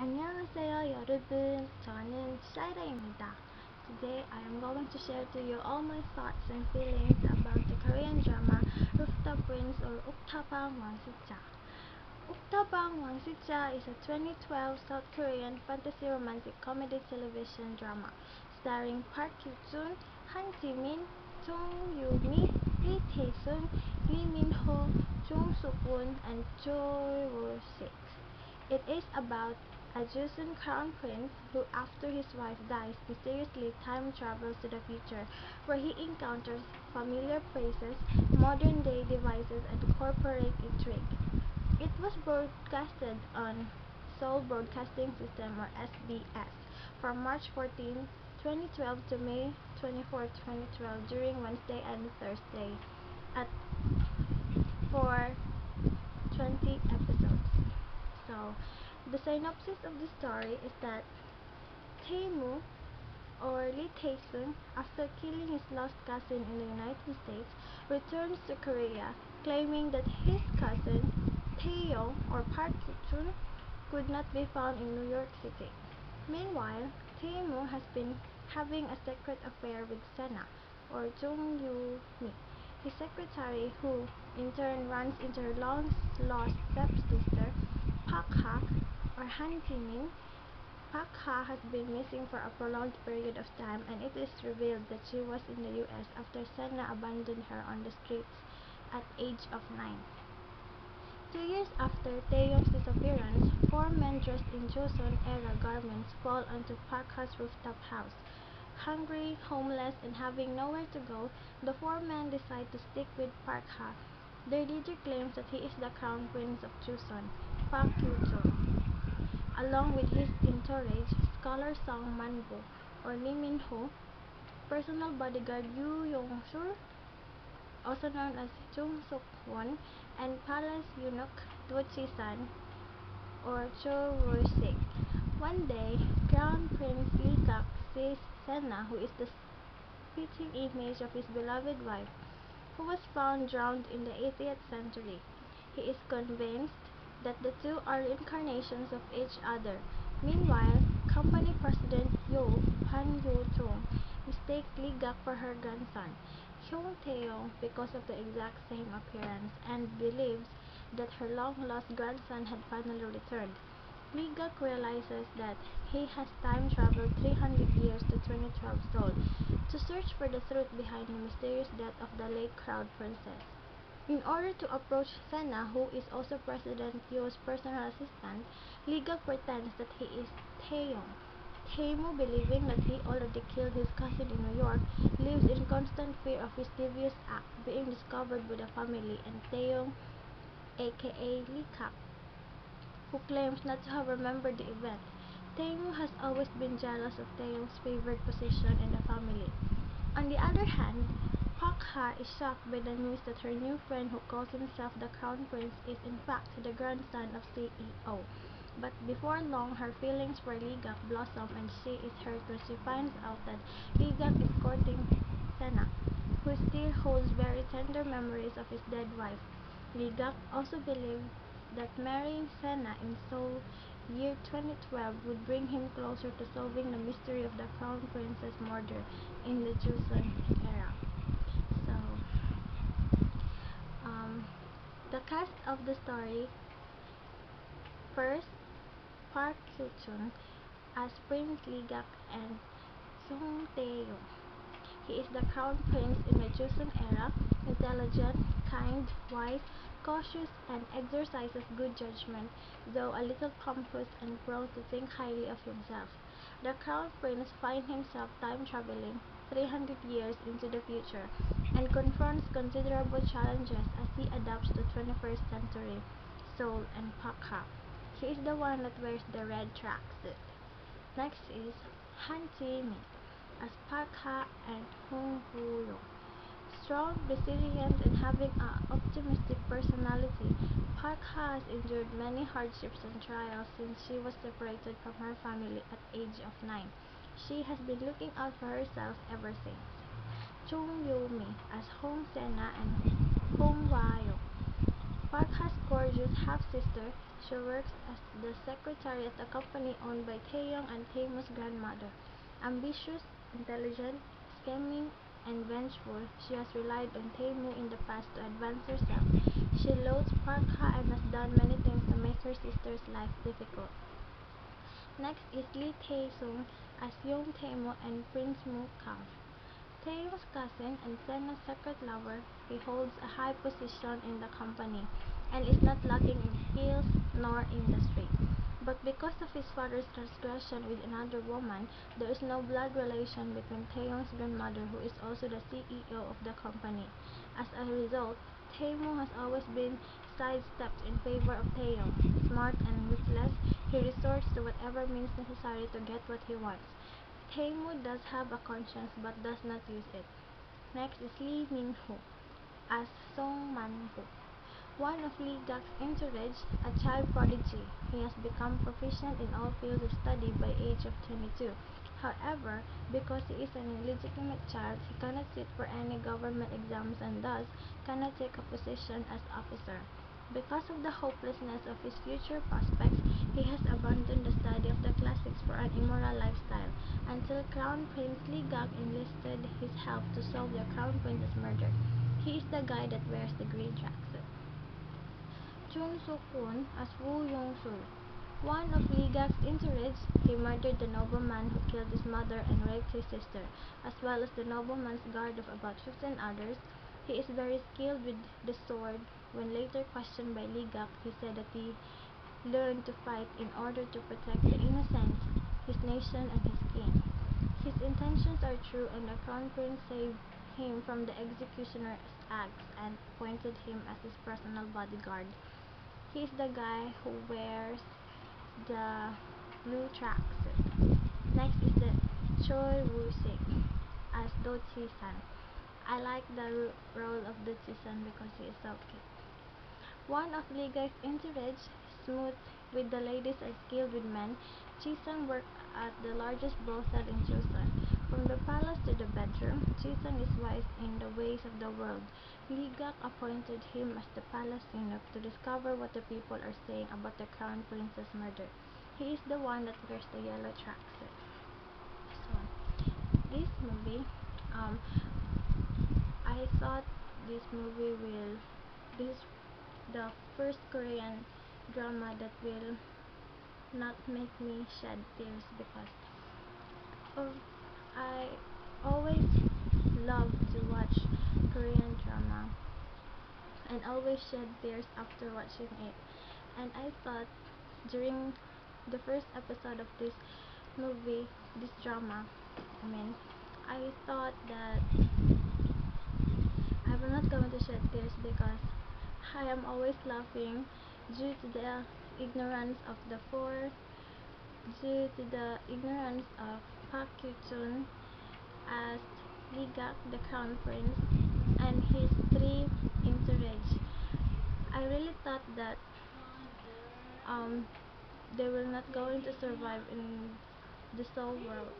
안녕하세요 여러분, 저는 샤이라입니다. Today I am going to share to you all my thoughts and feelings about the Korean drama Rooftop Prince or 옥탑방 왕세자. 옥탑방 왕세자 is a 2012 South Korean fantasy romantic comedy television drama starring Park Hyo-jun, Han Ji-min, Jung Yoo-mi, Lee Tae-sun, Lee Min-ho, Jung Suk-won, and Choi Woo-sik. It is about a Joseon crown prince who, after his wife dies, mysteriously time travels to the future, where he encounters familiar places, modern-day devices, and corporate intrigue. It was broadcasted on Seoul Broadcasting System or SBS from March 14, 2012 to May 24, 2012 during Wednesday and Thursday at for 20 episodes. So, the synopsis of the story is that Tae-moo, or Lee Tae-sun, after killing his lost cousin in the United States, returns to Korea, claiming that his cousin, Tae-yong, or Park Hyo-jun, could not be found in New York City. Meanwhile, Tae-moo has been having a secret affair with Sena, or Jung Yoo-mi, his secretary, who in turn runs into her long-lost stepsister, Park-ha, or Han Ji-min. Park-ha has been missing for a prolonged period of time, and it is revealed that she was in the US after Sena abandoned her on the streets at age of 9. 2 years after Taeyong's disappearance, 4 men dressed in Joseon-era garments fall onto Park-ha's rooftop house. Hungry, homeless, and having nowhere to go, the 4 men decide to stick with Park-ha. Their leader claims that he is the crown prince of Joseon, Park Hyo-jun. Along with his entourage, scholar Song Man-bo, or Lee Min-ho, personal bodyguard Yoo Yong-sul, also known as Jung Suk-won, and palace eunuch Do Chi-san, or Cho Woo-sik. One day, Crown Prince Lee Gak sees Sena, who is the spitting image of his beloved wife, who was found drowned in the 80th century. He is convinced that the two are reincarnations of each other. Meanwhile, company president Yo Han Yo-jong mistakes Lee Gak for her grandson, Hyung Tae-yong, because of the exact same appearance, and believes that her long-lost grandson had finally returned. Lee Gak realizes that he has time traveled 300 years to 2012 Seoul to search for the truth behind the mysterious death of the late crown princess. In order to approach Sena, who is also President Yo's personal assistant, Lee Gak pretends that he is Taeyong. Tae-moo, believing that he already killed his cousin in New York, lives in constant fear of his devious act being discovered by the family and Taeyong, aka Lee Kak, who claims not to have remembered the event. Tae-moo has always been jealous of Taeyong's favored position in the family. On the other hand, Park-ha is shocked by the news that her new friend, who calls himself the Crown Prince, is in fact the grandson of CEO. But before long, her feelings for Lee Gak blossom, and she is hurt when she finds out that Lee Gak is courting Sena, who still holds very tender memories of his dead wife. Lee Gak also believes that marrying Sena in Seoul year 2012 would bring him closer to solving the mystery of the Crown Prince's murder in the Joseon era. So, the cast of the story: first, Park Hyo-jun as Prince Lee Gak and Sung Tae-yong. He is the crown prince in the Joseon era, intelligent, kind, wise, cautious, and exercises good judgment, though a little pompous and prone to think highly of himself. The crown prince finds himself time traveling 300 years into the future and confronts considerable challenges as he adapts to 21st century Seoul and Park-ha. He is the one that wears the red tracksuit. Next is Han Ji-min as Park-ha and Hong Woo-yong. Strong, resilient, and having an optimistic personality, Park-ha has endured many hardships and trials since she was separated from her family at age of 9. She has been looking out for herself ever since. Chung Yoo-mi as Hong Sena and Hong Wa-yong. Park has gorgeous half-sister. She works as the secretary at a company owned by Taeyong and Taemu's grandmother. Ambitious, intelligent, scheming, and vengeful, she has relied on Taemu in the past to advance herself. She loathes Parkha and has done many things to make her sister's life difficult. Next is Lee Tae-sung as Young Taemu and Prince Mu Kang. Taeyoung's cousin and Sena's secret lover, he holds a high position in the company and is not lacking in skills nor industry. But because of his father's transgression with another woman, there is no blood relation between Taeyoung's grandmother, who is also the CEO of the company. As a result, Taemu has always been sidestepped in favor of Taeyong. Smart and ruthless, he resorts to whatever means necessary to get what he wants. Taemu does have a conscience but does not use it. Next is Lee Min-ho as Song Man-ho. One of Lee Gak's entourage, a child prodigy, he has become proficient in all fields of study by age of 22. However, because he is an illegitimate child, he cannot sit for any government exams and thus cannot take a position as officer. Because of the hopelessness of his future prospects, he has abandoned the study of the classics for an immoral lifestyle, until Crown Prince Lee Gak enlisted his help to solve the Crown Prince's murder. He is the guy that wears the green tracksuit. Chun Soo-kwon as Woo Yong-sul. One of Lee Gak's entourage, he murdered the nobleman who killed his mother and raped his sister, as well as the nobleman's guard of about 15 others. He is very skilled with the sword. When later questioned by Lee Gak, he said that he learned to fight in order to protect the innocents, his nation, and his king. His intentions are true, and the Crown Prince saved him from the executioner's axe and appointed him as his personal bodyguard. He is the guy who wears the blue tracksuit. Next is the Choi Woo-sik as Do Chi-san. I like the role of Do Chi-san because he is so cute. One of Lee Gak's entourage, smooth with the ladies and skilled with men, Chi-san worked at the largest brothel in Joseon. From the palace to the bedroom, Chi-san is wise in the ways of the world. Lee Gak appointed him as the palace eunuch to discover what the people are saying about the Crown Prince's murder. He is the one that wears the yellow tracksuit. So, this movie, I thought this movie will, this the first Korean drama that will not make me shed tears because I always love to watch Korean drama and always shed tears after watching it. And I thought during the first episode of this movie, this drama, I thought that I will not going to shed tears because I am always laughing due to the ignorance of the four, due to the ignorance of Park Kyu-chun as Lee Gak, the Crown Prince, and his three entourage. I really thought that they were not going to survive in the Seoul world.